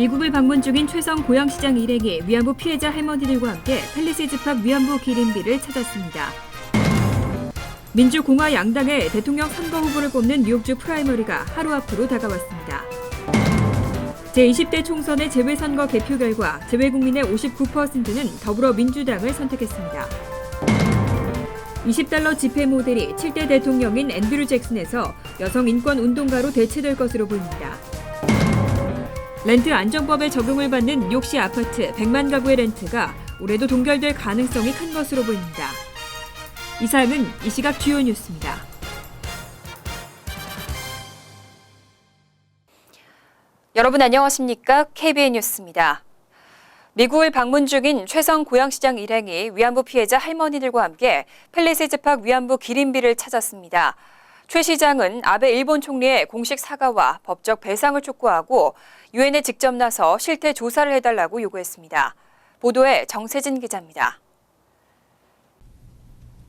미국을 방문 중인 최성 고양시장 일행이 위안부 피해자 할머니들과 함께 팰리세이드팍 위안부 기림비를 찾았습니다. 민주공화 양당의 대통령 선거 후보를 꼽는 뉴욕주 프라이머리가 하루 앞으로 다가왔습니다. 제20대 총선의 재외선거 개표 결과 재외국민의 59%는 더불어민주당을 선택했습니다. $20 지폐 모델이 7대 대통령인 앤드류 잭슨에서 여성 인권 운동가로 대체될 것으로 보입니다. 렌트 안정법의 적용을 받는 뉴욕시 아파트 100만 가구의 렌트가 올해도 동결될 가능성이 큰 것으로 보입니다. 이 사항은 이 시각 주요 뉴스입니다. 여러분 안녕하십니까? KBN 뉴스입니다. 미국을 방문 중인 최성 고양시장 일행이 위안부 피해자 할머니들과 함께 팰리세이드팍 위안부 기림비를 찾았습니다. 최 시장은 아베 일본 총리의 공식 사과와 법적 배상을 촉구하고 유엔에 직접 나서 실태 조사를 해달라고 요구했습니다. 보도에 정세진 기자입니다.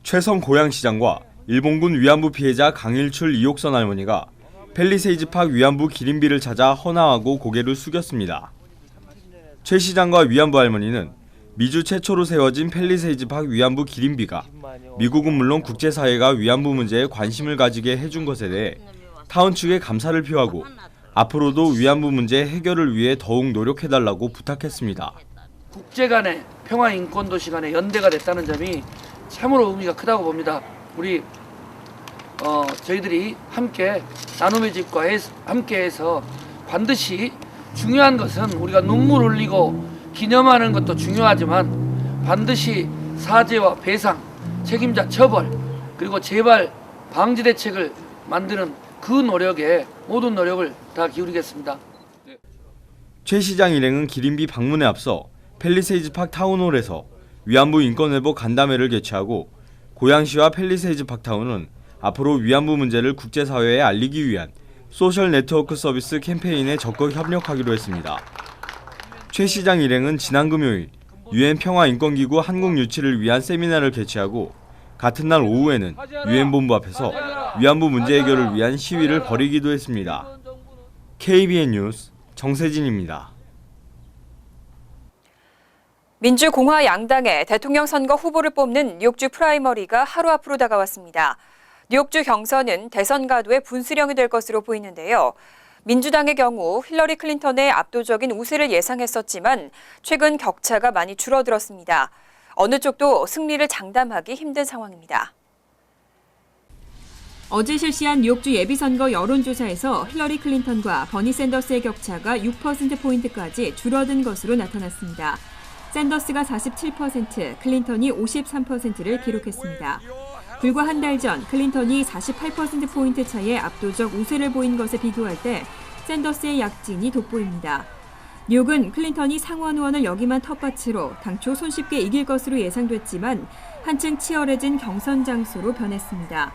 최성 고양시장과 일본군 위안부 피해자 강일출 이옥선 할머니가 팰리세이드팍 위안부 기림비를 찾아 헌화하고 고개를 숙였습니다. 최 시장과 위안부 할머니는 미주 최초로 세워진 팰리세이드팍 위안부 기림비가 미국은 물론 국제사회가 위안부 문제에 관심을 가지게 해준 것에 대해 타운 측에 감사를 표하고 앞으로도 위안부 문제 해결을 위해 더욱 노력해달라고 부탁했습니다. 국제 간의 평화 인권 도시 간의 연대가 됐다는 점이 참으로 의미가 크다고 봅니다. 우리 저희들이 함께 나눔의 집과 함께해서 반드시 중요한 것은 우리가 눈물 흘리고 기념하는 것도 중요하지만 반드시 사죄와 배상, 책임자 처벌, 그리고 재발 방지 대책을 만드는 그 노력에 모든 노력을 다 기울이겠습니다. 최 시장 일행은 기림비 방문에 앞서 팰리세이드팍 타운홀에서 위안부 인권회복 간담회를 개최하고 고양시와 팰리세이드팍 타운은 앞으로 위안부 문제를 국제사회에 알리기 위한 소셜 네트워크 서비스 캠페인에 적극 협력하기로 했습니다. 최 시장 일행은 지난 금요일 유엔 평화인권기구 한국 유치를 위한 세미나를 개최하고 같은 날 오후에는 유엔 본부 앞에서 위안부 문제 해결을 위한 시위를 벌이기도 했습니다. KBN 뉴스 정세진입니다. 민주공화 양당의 대통령 선거 후보를 뽑는 뉴욕주 프라이머리가 하루 앞으로 다가왔습니다. 뉴욕주 경선은 대선 가도의 분수령이 될 것으로 보이는데요. 민주당의 경우 힐러리 클린턴의 압도적인 우세를 예상했었지만 최근 격차가 많이 줄어들었습니다. 어느 쪽도 승리를 장담하기 힘든 상황입니다. 어제 실시한 뉴욕주 예비선거 여론조사에서 힐러리 클린턴과 버니 샌더스의 격차가 6%포인트까지 줄어든 것으로 나타났습니다. 샌더스가 47%, 클린턴이 53%를 기록했습니다. 불과 한 달 전 클린턴이 48%포인트 차이의 압도적 우세를 보인 것에 비교할 때 샌더스의 약진이 돋보입니다. 뉴욕은 클린턴이 상원 의원을 역임한 텃밭으로 당초 손쉽게 이길 것으로 예상됐지만 한층 치열해진 경선 장소로 변했습니다.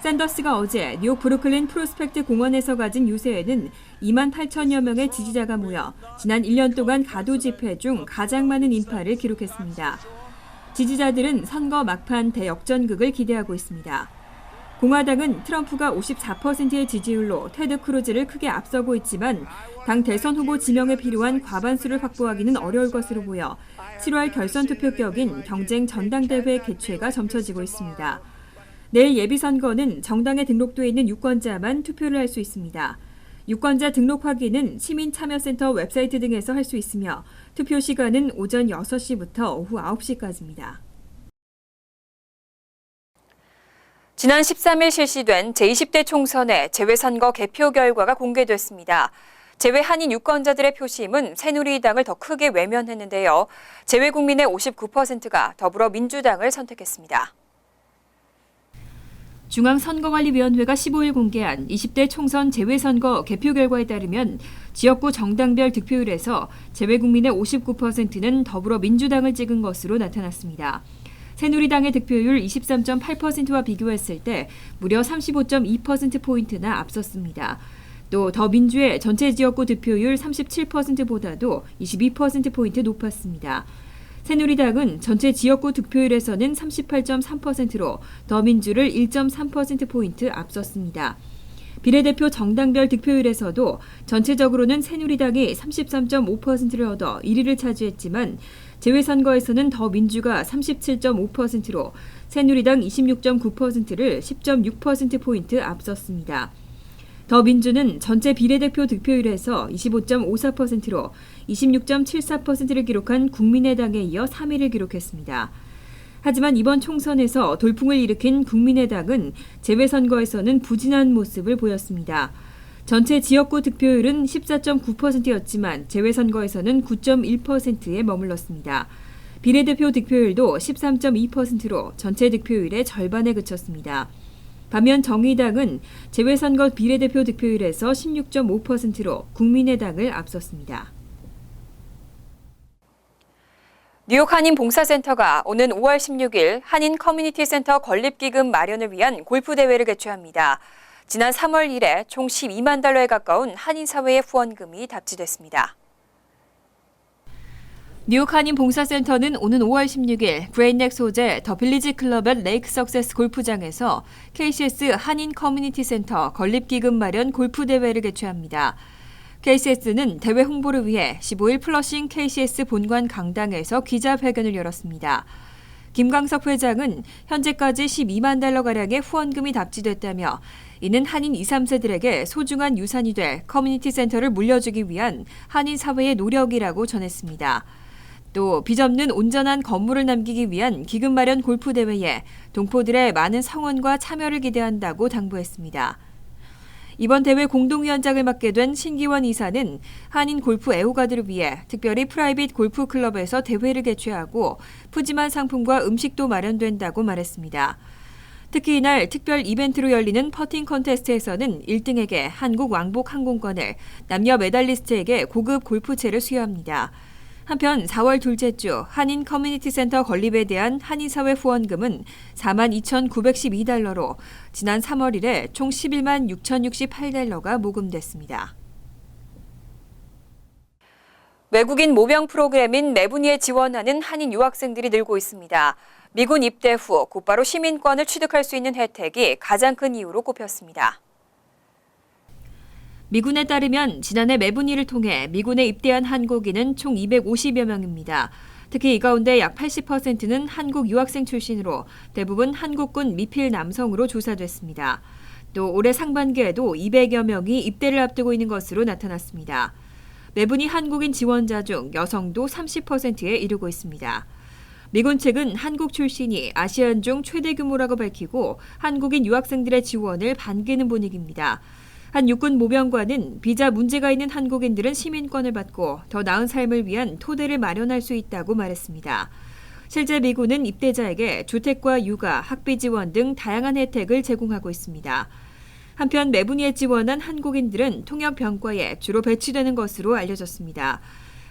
샌더스가 어제 뉴욕 브루클린 프로스펙트 공원에서 가진 유세에는 2만 8천여 명의 지지자가 모여 지난 1년 동안 가도 집회 중 가장 많은 인파를 기록했습니다. 지지자들은 선거 막판 대역전극을 기대하고 있습니다. 공화당은 트럼프가 54%의 지지율로 테드 크루즈를 크게 앞서고 있지만 당 대선 후보 지명에 필요한 과반수를 확보하기는 어려울 것으로 보여 7월 결선 투표 격인 경쟁 전당대회 개최가 점쳐지고 있습니다. 내일 예비선거는 정당에 등록돼 있는 유권자만 투표를 할 수 있습니다. 유권자 등록 확인은 시민참여센터 웹사이트 등에서 할 수 있으며 투표 시간은 오전 6시부터 오후 9시까지입니다. 지난 13일 실시된 제20대 총선의 재외선거 개표 결과가 공개됐습니다. 재외 한인 유권자들의 표심은 새누리당을 더 크게 외면했는데요. 재외 국민의 59%가 더불어민주당을 선택했습니다. 중앙선거관리위원회가 15일 공개한 20대 총선 재외선거 개표 결과에 따르면 지역구 정당별 득표율에서 재외국민의 59%는 더불어민주당을 찍은 것으로 나타났습니다. 새누리당의 득표율 23.8%와 비교했을 때 무려 35.2%포인트나 앞섰습니다. 또 더민주의 전체 지역구 득표율 37%보다도 22%포인트 높았습니다. 새누리당은 전체 지역구 득표율에서는 38.3%로 더민주를 1.3%포인트 앞섰습니다. 비례대표 정당별 득표율에서도 전체적으로는 새누리당이 33.5%를 얻어 1위를 차지했지만 재외선거에서는 더민주가 37.5%로 새누리당 26.9%를 10.6%포인트 앞섰습니다. 더민주는 전체 비례대표 득표율에서 25.54%로 26.74%를 기록한 국민의당에 이어 3위를 기록했습니다. 하지만 이번 총선에서 돌풍을 일으킨 국민의당은 재외선거에서는 부진한 모습을 보였습니다. 전체 지역구 득표율은 14.9%였지만 재외선거에서는 9.1%에 머물렀습니다. 비례대표 득표율도 13.2%로 전체 득표율의 절반에 그쳤습니다. 반면 정의당은 재외선거 비례대표 득표율에서 16.5%로 국민의당을 앞섰습니다. 뉴욕 한인봉사센터가 오는 5월 16일 한인 커뮤니티 센터 건립기금 마련을 위한 골프대회를 개최합니다. 지난 3월 이래 총 12만 달러에 가까운 한인사회의 후원금이 답지됐습니다. 뉴욕 한인봉사센터는 오는 5월 16일 그레인넥 소재 더 빌리지 클럽 앳 레이크 석세스 골프장에서 KCS 한인 커뮤니티 센터 건립기금 마련 골프대회를 개최합니다. KCS는 대회 홍보를 위해 15일 플러싱 KCS 본관 강당에서 기자회견을 열었습니다. 김광석 회장은 현재까지 12만 달러가량의 후원금이 답지됐다며 이는 한인 2, 3세들에게 소중한 유산이 될 커뮤니티 센터를 물려주기 위한 한인 사회의 노력이라고 전했습니다. 또 빚없는 온전한 건물을 남기기 위한 기금 마련 골프대회에 동포들의 많은 성원과 참여를 기대한다고 당부했습니다. 이번 대회 공동위원장을 맡게 된 신기원 이사는 한인 골프 애호가들을 위해 특별히 프라이빗 골프 클럽에서 대회를 개최하고 푸짐한 상품과 음식도 마련된다고 말했습니다. 특히 이날 특별 이벤트로 열리는 퍼팅 컨테스트에서는 1등에게 한국 왕복 항공권을, 남녀 메달리스트에게 고급 골프채를 수여합니다. 한편 4월 둘째 주 한인 커뮤니티 센터 건립에 대한 한인사회 후원금은 42,912달러로 지난 3월 이래 총 11만 6,068달러가 모금됐습니다. 외국인 모병 프로그램인 매분이에 지원하는 한인 유학생들이 늘고 있습니다. 미군 입대 후 곧바로 시민권을 취득할 수 있는 혜택이 가장 큰 이유로 꼽혔습니다. 미군에 따르면 지난해 매분이를 통해 미군에 입대한 한국인은 총 250여 명입니다. 특히 이 가운데 약 80%는 한국 유학생 출신으로 대부분 한국군 미필 남성으로 조사됐습니다. 또 올해 상반기에도 200여 명이 입대를 앞두고 있는 것으로 나타났습니다. 매분이 한국인 지원자 중 여성도 30%에 이르고 있습니다. 미군 측은 한국 출신이 아시안 중 최대 규모라고 밝히고 한국인 유학생들의 지원을 반기는 분위기입니다. 한 육군 모병관은 비자 문제가 있는 한국인들은 시민권을 받고 더 나은 삶을 위한 토대를 마련할 수 있다고 말했습니다. 실제 미군은 입대자에게 주택과 육아, 학비 지원 등 다양한 혜택을 제공하고 있습니다. 한편 매분이에 지원한 한국인들은 통역병과에 주로 배치되는 것으로 알려졌습니다.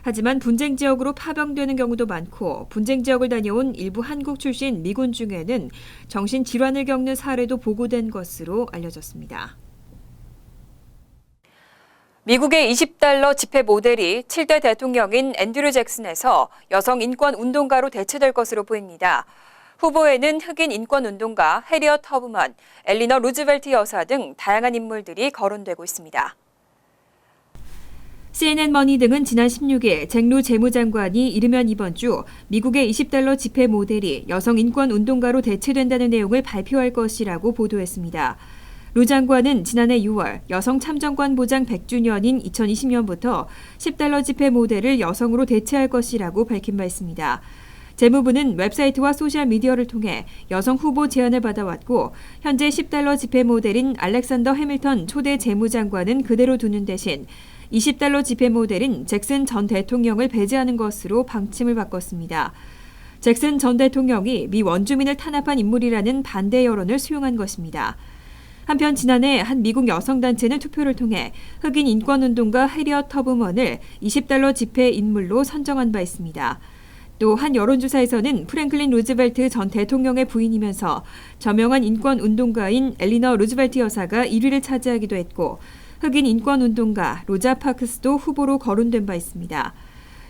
하지만 분쟁 지역으로 파병되는 경우도 많고 분쟁 지역을 다녀온 일부 한국 출신 미군 중에는 정신질환을 겪는 사례도 보고된 것으로 알려졌습니다. 미국의 20달러 지폐 모델이 7대 대통령인 앤드류 잭슨에서 여성 인권 운동가로 대체될 것으로 보입니다. 후보에는 흑인 인권 운동가 해리엇 터브먼, 엘리너 루즈벨트 여사 등 다양한 인물들이 거론되고 있습니다. CNN 머니 등은 지난 16일 잭루 재무장관이 이르면 이번 주 미국의 20달러 지폐 모델이 여성 인권 운동가로 대체된다는 내용을 발표할 것이라고 보도했습니다. 루 장관은 지난해 6월 여성 참정관 보장 100주년인 2020년부터 10달러 지폐 모델을 여성으로 대체할 것이라고 밝힌 바 있습니다. 재무부는 웹사이트와 소셜미디어를 통해 여성 후보 제안을 받아왔고 현재 10달러 지폐 모델인 알렉산더 해밀턴 초대 재무장관은 그대로 두는 대신 20달러 지폐 모델인 잭슨 전 대통령을 배제하는 것으로 방침을 바꿨습니다. 잭슨 전 대통령이 미 원주민을 탄압한 인물이라는 반대 여론을 수용한 것입니다. 한편 지난해 한 미국 여성단체는 투표를 통해 흑인 인권운동가 해리엇 터브먼을 20달러 지폐 인물로 선정한 바 있습니다. 또 한 여론조사에서는 프랭클린 루즈벨트 전 대통령의 부인이면서 저명한 인권운동가인 엘리너 루즈벨트 여사가 1위를 차지하기도 했고 흑인 인권운동가 로자 파크스도 후보로 거론된 바 있습니다.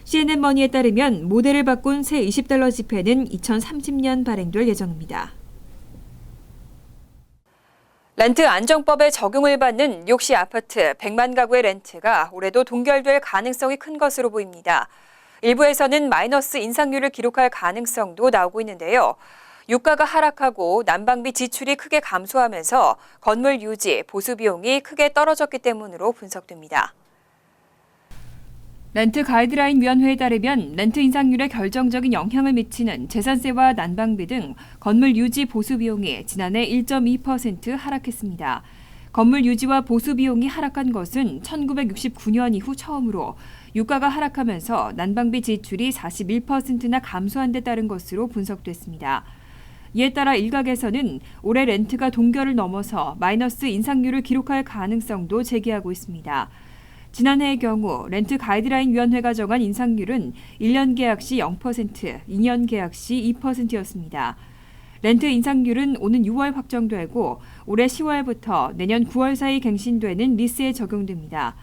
CNN 머니에 따르면 모델을 바꾼 새 20달러 지폐는 2030년 발행될 예정입니다. 렌트 안정법에 적용을 받는 뉴욕시 아파트 100만 가구의 렌트가 올해도 동결될 가능성이 큰 것으로 보입니다. 일부에서는 마이너스 인상률을 기록할 가능성도 나오고 있는데요. 유가가 하락하고 난방비 지출이 크게 감소하면서 건물 유지, 보수 비용이 크게 떨어졌기 때문으로 분석됩니다. 렌트 가이드라인 위원회에 따르면 렌트 인상률에 결정적인 영향을 미치는 재산세와 난방비 등 건물 유지 보수 비용이 지난해 1.2% 하락했습니다. 건물 유지와 보수 비용이 하락한 것은 1969년 이후 처음으로 유가가 하락하면서 난방비 지출이 41%나 감소한 데 따른 것으로 분석됐습니다. 이에 따라 일각에서는 올해 렌트가 동결을 넘어서 마이너스 인상률을 기록할 가능성도 제기하고 있습니다. 지난해의 경우 렌트 가이드라인 위원회가 정한 인상률은 1년 계약 시 0%, 2년 계약 시 2%였습니다. 렌트 인상률은 오는 6월 확정되고 올해 10월부터 내년 9월 사이 갱신되는 리스에 적용됩니다.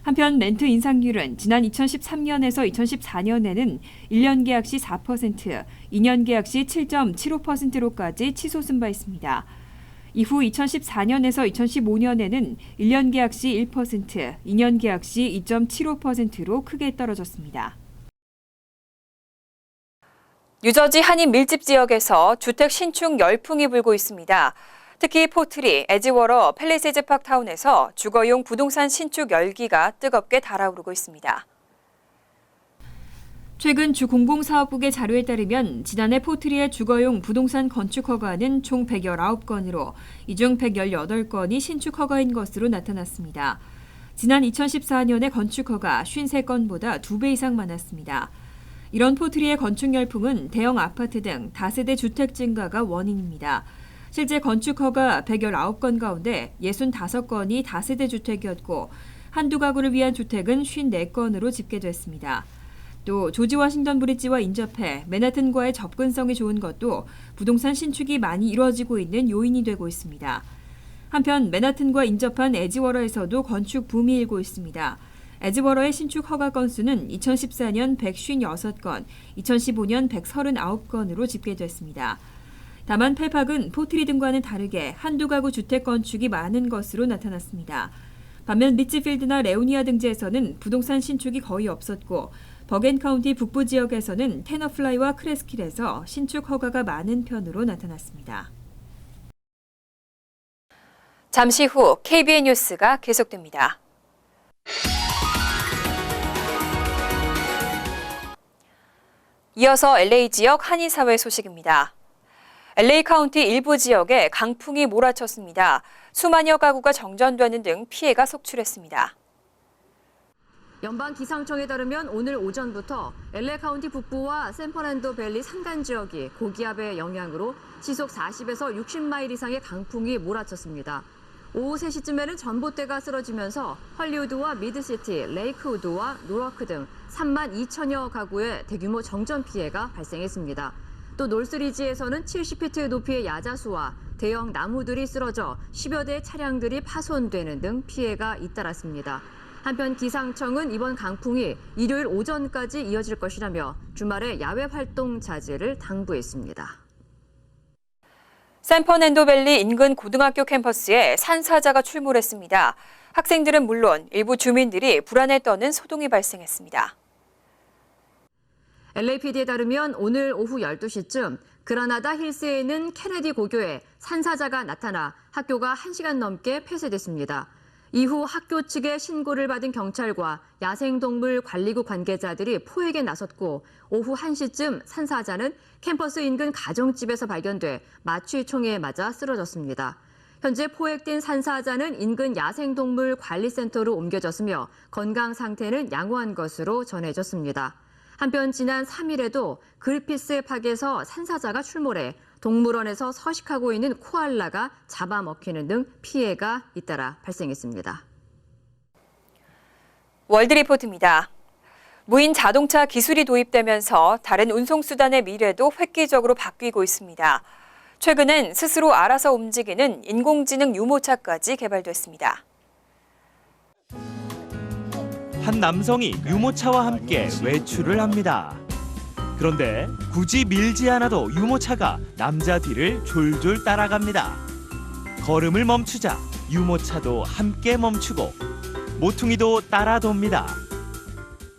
한편 렌트 인상률은 지난 2013년에서 2014년에는 1년 계약 시 4%, 2년 계약 시 7.75%로까지 치솟은 바 있습니다. 이후 2014년에서 2015년에는 1년 계약 시 1%, 2년 계약 시 2.75%로 크게 떨어졌습니다. 뉴저지 한인 밀집 지역에서 주택 신축 열풍이 불고 있습니다. 특히 포트리, 에지워러, 팰리세이즈 파크타운에서 주거용 부동산 신축 열기가 뜨겁게 달아오르고 있습니다. 최근 주 공공사업국의 자료에 따르면 지난해 포트리의 주거용 부동산 건축 허가는 총 119건으로 이 중 118건이 신축 허가인 것으로 나타났습니다. 지난 2014년의 건축 허가 53건보다 2배 이상 많았습니다. 이런 포트리의 건축 열풍은 대형 아파트 등 다세대 주택 증가가 원인입니다. 실제 건축 허가 119건 가운데 65건이 다세대 주택이었고 한두 가구를 위한 주택은 54건으로 집계됐습니다. 또 조지 워싱턴 브릿지와 인접해 맨하튼과의 접근성이 좋은 것도 부동산 신축이 많이 이루어지고 있는 요인이 되고 있습니다. 한편 맨하튼과 인접한 에지워러에서도 건축 붐이 일고 있습니다. 에지워러의 신축 허가 건수는 2014년 156건, 2015년 139건으로 집계됐습니다. 다만 펠팍은 포트리 등과는 다르게 한두 가구 주택 건축이 많은 것으로 나타났습니다. 반면 리치필드나 레오니아 등지에서는 부동산 신축이 거의 없었고 버겐카운티 북부 지역에서는 테너플라이와 크레스킬에서 신축 허가가 많은 편으로 나타났습니다. 잠시 후 KBN 뉴스가 계속됩니다. 이어서 LA 지역 한인사회 소식입니다. LA 카운티 일부 지역에 강풍이 몰아쳤습니다. 수만여 가구가 정전되는 등 피해가 속출했습니다. 연방기상청에 따르면 오늘 오전부터 LA 카운티 북부와 샌퍼란도 밸리 산간 지역이 고기압의 영향으로 시속 40에서 60마일 이상의 강풍이 몰아쳤습니다. 오후 3시쯤에는 전봇대가 쓰러지면서 헐리우드와 미드시티, 레이크우드와 노워크 등 3만 2천여 가구의 대규모 정전 피해가 발생했습니다. 또 놀스리지에서는 70피트 높이의 야자수와 대형 나무들이 쓰러져 10여 대의 차량들이 파손되는 등 피해가 잇따랐습니다. 한편 기상청은 이번 강풍이 일요일 오전까지 이어질 것이라며 주말에 야외 활동 자제를 당부했습니다. 샌퍼랜도밸리 인근 고등학교 캠퍼스에 산사자가 출몰했습니다. 학생들은 물론 일부 주민들이 불안에 떠는 소동이 발생했습니다. LAPD에 따르면 오늘 오후 12시쯤 그라나다 힐스에 있는 케네디 고교에 산사자가 나타나 학교가 1시간 넘게 폐쇄됐습니다. 이후 학교 측의 신고를 받은 경찰과 야생동물 관리국 관계자들이 포획에 나섰고 오후 1시쯤 산사자는 캠퍼스 인근 가정집에서 발견돼 마취총에 맞아 쓰러졌습니다. 현재 포획된 산사자는 인근 야생동물 관리센터로 옮겨졌으며 건강 상태는 양호한 것으로 전해졌습니다. 한편 지난 3일에도 그리피스 팍에서 산사자가 출몰해 동물원에서 서식하고 있는 코알라가 잡아먹히는 등 피해가 잇따라 발생했습니다. 월드리포트입니다. 무인 자동차 기술이 도입되면서 다른 운송수단의 미래도 획기적으로 바뀌고 있습니다. 최근엔 스스로 알아서 움직이는 인공지능 유모차까지 개발됐습니다. 한 남성이 유모차와 함께 외출을 합니다. 그런데 굳이 밀지 않아도 유모차가 남자 뒤를 졸졸 따라갑니다. 걸음을 멈추자 유모차도 함께 멈추고 모퉁이도 따라 돕니다.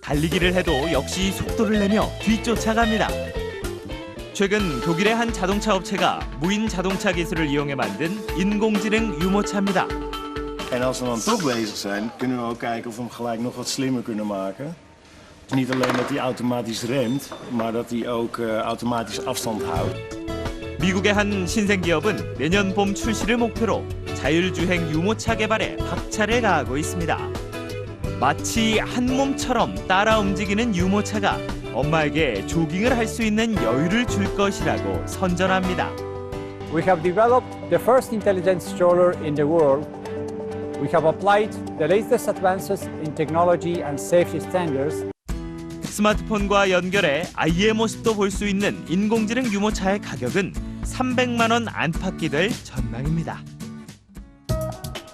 달리기를 해도 역시 속도를 내며 뒤쫓아갑니다. 최근 독일의 한 자동차 업체가 무인 자동차 기술을 이용해 만든 인공지능 유모차입니다. En als we dan toch bezig zijn, kunnen we ook kijken of we hem gelijk nog wat slimmer kunnen maken. Niet alleen dat hij automatisch remt, maar dat hij ook automatisch afstand houdt. 미국의 한 신생기업은 내년 봄 출시를 목표로 자율주행 유모차 개발에 박차를 가하고 있습니다. 마치 한 몸처럼 따라 움직이는 유모차가 엄마에게 조깅을 할 수 있는 여유를 줄 것이라고 선전합니다. We have developed the first intelligent stroller in the world. We have applied the latest advances in technology and safety standards. 스마트폰과 연결해 아이의 모습도 볼 수 있는 인공지능 유모차의 가격은 300만 원 안팎이 될 전망입니다.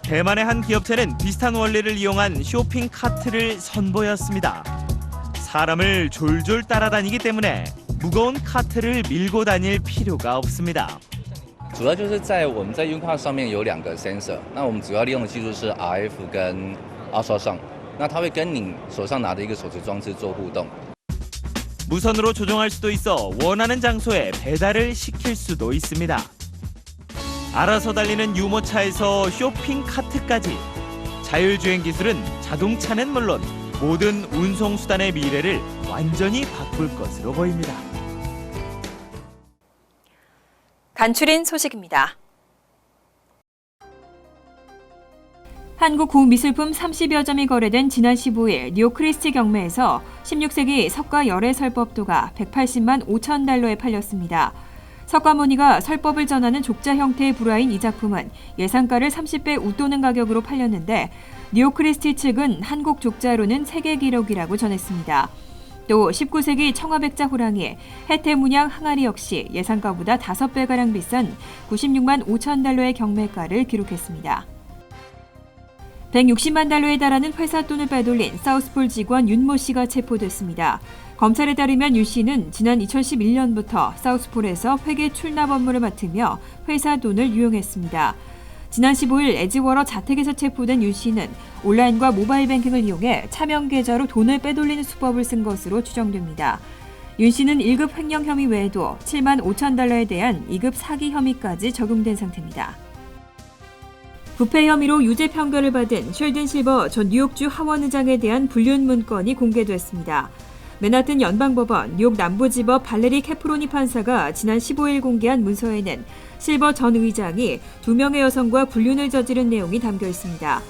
대만의 한 기업체는 비슷한 원리를 이용한 쇼핑 카트를 선보였습니다. 사람을 졸졸 따라다니기 때문에 무거운 카트를 밀고 다닐 필요가 없습니다. 主要就是在我们在 Ucar 上面有2个 sensor， 那我们主要利用的技术是 RF 跟 Ultrasound， 那它会跟你手上拿的一个手持装置做互动。 무선으로 조종할 수도 있어 원하는 장소에 배달을 시킬 수도 있습니다. 알아서 달리는 유모차에서 쇼핑 카트까지 자율주행 기술은 자동차는 물론 모든 운송수단의 미래를 완전히 바꿀 것으로 보입니다. 간추린 소식입니다. 한국 구미술품 30여 점이 거래된 지난 15일 뉴욕 크리스티 경매에서 16세기 석가 열애 설법도가 180만 5천 달러에 팔렸습니다. 석가모니가 설법을 전하는 족자 형태의 불화인 이 작품은 예상가를 30배 웃도는 가격으로 팔렸는데 뉴욕 크리스티 측은 한국 족자로는 세계 기록이라고 전했습니다. 또 19세기 청아백자 호랑이, 해태문양 항아리 역시 예상가보다 5배가량 비싼 96만 5천 달러의 경매가를 기록했습니다. 160만 달러에 달하는 회사 돈을 빼돌린 사우스폴 직원 윤모 씨가 체포됐습니다. 검찰에 따르면 윤 씨는 지난 2011년부터 사우스폴에서 회계 출납 업무를 맡으며 회사 돈을 유용했습니다. 지난 15일 에지워러 자택에서 체포된 윤 씨는 온라인과 모바일 뱅킹을 이용해 차명 계좌로 돈을 빼돌리는 수법을 쓴 것으로 추정됩니다. 윤 씨는 1급 횡령 혐의 외에도 7만 5천 달러에 대한 2급 사기 혐의까지 적용된 상태입니다. 부패 혐의로 유죄 판결을 받은 쉘든 실버 전 뉴욕주 하원의장에 대한 불륜 문건이 공개됐습니다. 맨하튼 연방법원 뉴욕 남부지법 발레리 캐프로니 판사가 지난 15일 공개한 문서에는 실버 전 의장이 2명의 여성과 불륜을 저지른 내용이 담겨 있습니다.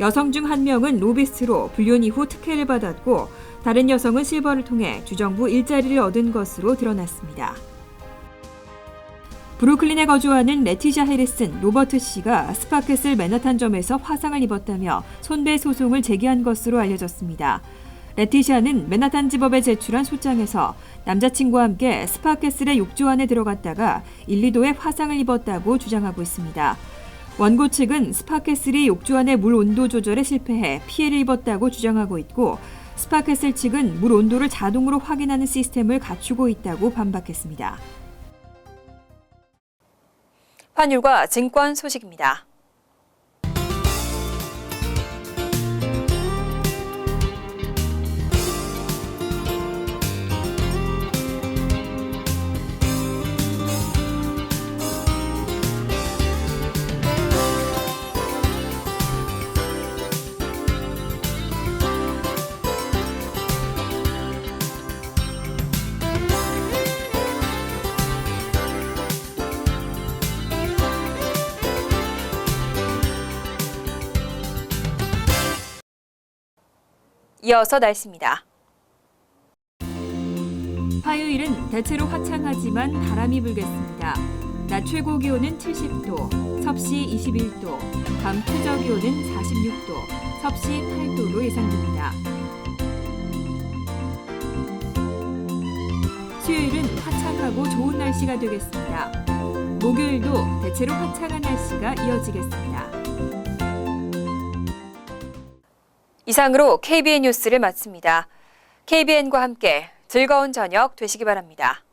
여성 중 1명은 로비스트로 불륜 이후 특혜를 받았고 다른 여성은 실버를 통해 주정부 일자리를 얻은 것으로 드러났습니다. 브루클린에 거주하는 레티샤 해리슨, 로버트 씨가 스파켓슬 맨하탄점에서 화상을 입었다며 손배소송을 제기한 것으로 알려졌습니다. 레티샤는 맨하탄 지법에 제출한 소장에서 남자친구와 함께 스파켓슬의 욕조 안에 들어갔다가 1, 2도의 화상을 입었다고 주장하고 있습니다. 원고 측은 스파켓슬이 욕조 안의 물 온도 조절에 실패해 피해를 입었다고 주장하고 있고 스파켓슬 측은 물 온도를 자동으로 확인하는 시스템을 갖추고 있다고 반박했습니다. 환율과 증권 소식입니다. 이어서 날씨입니다. 화요일은 대체로 화창하지만 바람이 불겠습니다. 낮 최고 기온은 70도, 섭씨 21도, 밤 최저 기온은 46도, 섭씨 8도로 예상됩니다. 수요일은 화창하고 좋은 날씨가 되겠습니다. 목요일도 대체로 화창한 날씨가 이어지겠습니다. 이상으로 KBN 뉴스를 마칩니다. KBN과 함께 즐거운 저녁 되시기 바랍니다.